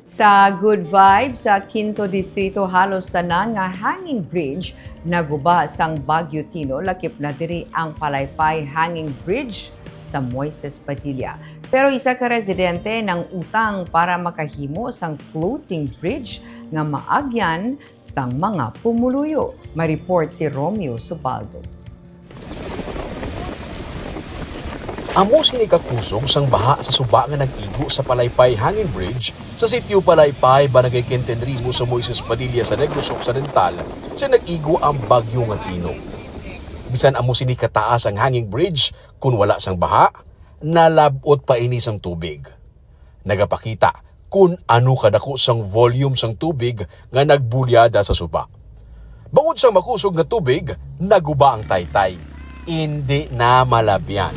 Sa Good Vibes sa Quinto Distrito halos tanan nga hanging bridge naguba sang Baguio Tino lakip na diri ang Palaypay Hanging Bridge sa Moises Padilla. Pero isa ka residente ng utang para makahimo sang floating bridge nga maagyan sang mga pumuluyo. Ma-report si Romeo Subaldo. Amo sini kakusog sang baha sa suba nga nag-igo sa Palaypay Hanging Bridge sa sitio Palaypay, Barangay Quintenrimo sa Moises Padilla sa Negros Occidental sa nag-igo ang bagyo nga Tino. Bisan amo sini kataas ang hanging bridge kung wala sang baha, nalabot pa ini sang tubig. Nagapakita kung ano kadako sang volume sang tubig nga nagbulyada sa suba. Bangod sang makusog nga tubig, naguba ang taytay. Hindi na malabyan.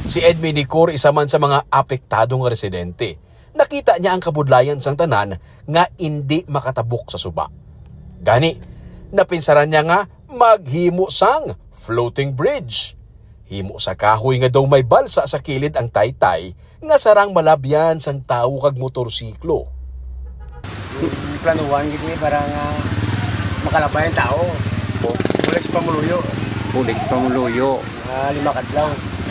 Si Edwin Nicor, isa man sa mga apektadong residente. Nakita niya ang kabudlayan sang tanan nga hindi makatabok sa suba. Gani, napinsaran niya nga maghimo sang floating bridge. Himo sa kahoy nga daw may balsa sa kilid ang taytay nga sarang malabyan sang tawo kag motorsiklo. Planuhan gini para nga makalabay ang tao. Bulex pamuluyo. Bulex pamuluyo. 5 kadlaw.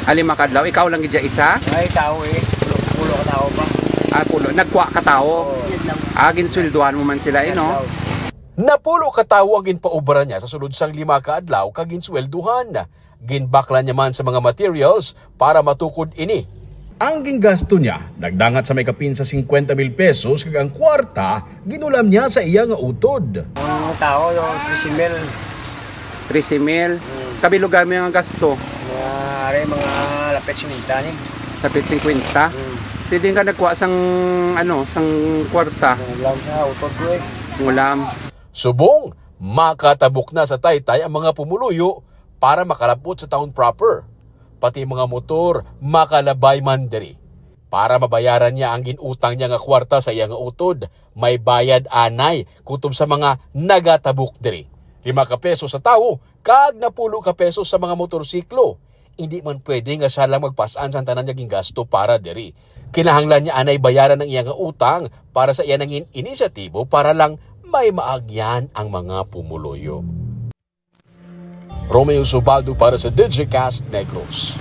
5 kadlaw, ikaw lang gidya isa? Ay, tao pulo ka tao ba? Pulo. Nagkuha ka tao? Ginsweldohan mo man sila, no? Napulo ka tao ang ginpaubra niya sa sulod sang 5 ka adlaw kag ginswelduhan. Ginbakla niya man sa mga materials para matukod ini. Ang gingasto niya, nagdangat sa may kapin sa 50,000 pesos kag ang kwarta, ginulam niya sa iya nga utod. Ang tao, yung 13,000? Kabilog kami ang gasto? Mga lapit 50 ni. Lapit 50? Hindi ka nagkuha sang kwarta? Ulam sa utod ko eh. Ulam. Subong, makatabok na sa taytay ang mga pumuluyo para makalapot sa town proper. Pati mga motor, makalabay man diri. Para mabayaran niya ang ginutang niya nga kwarta sa iya nga utod, may bayad anay kutob sa mga nagatabok diri. 5 ka pesos sa tao, kag 10 ka pesos sa mga motorsiklo. Hindi man pwede nga siya lang magpasaan sa tanan niyang gasto para diri. Kinahanglan niya anay bayaran ng iyang utang para sa iyang inisyatibo para lang may maagyan ang mga pumuluyo. Romeo Subaldo para sa Digicast Negros.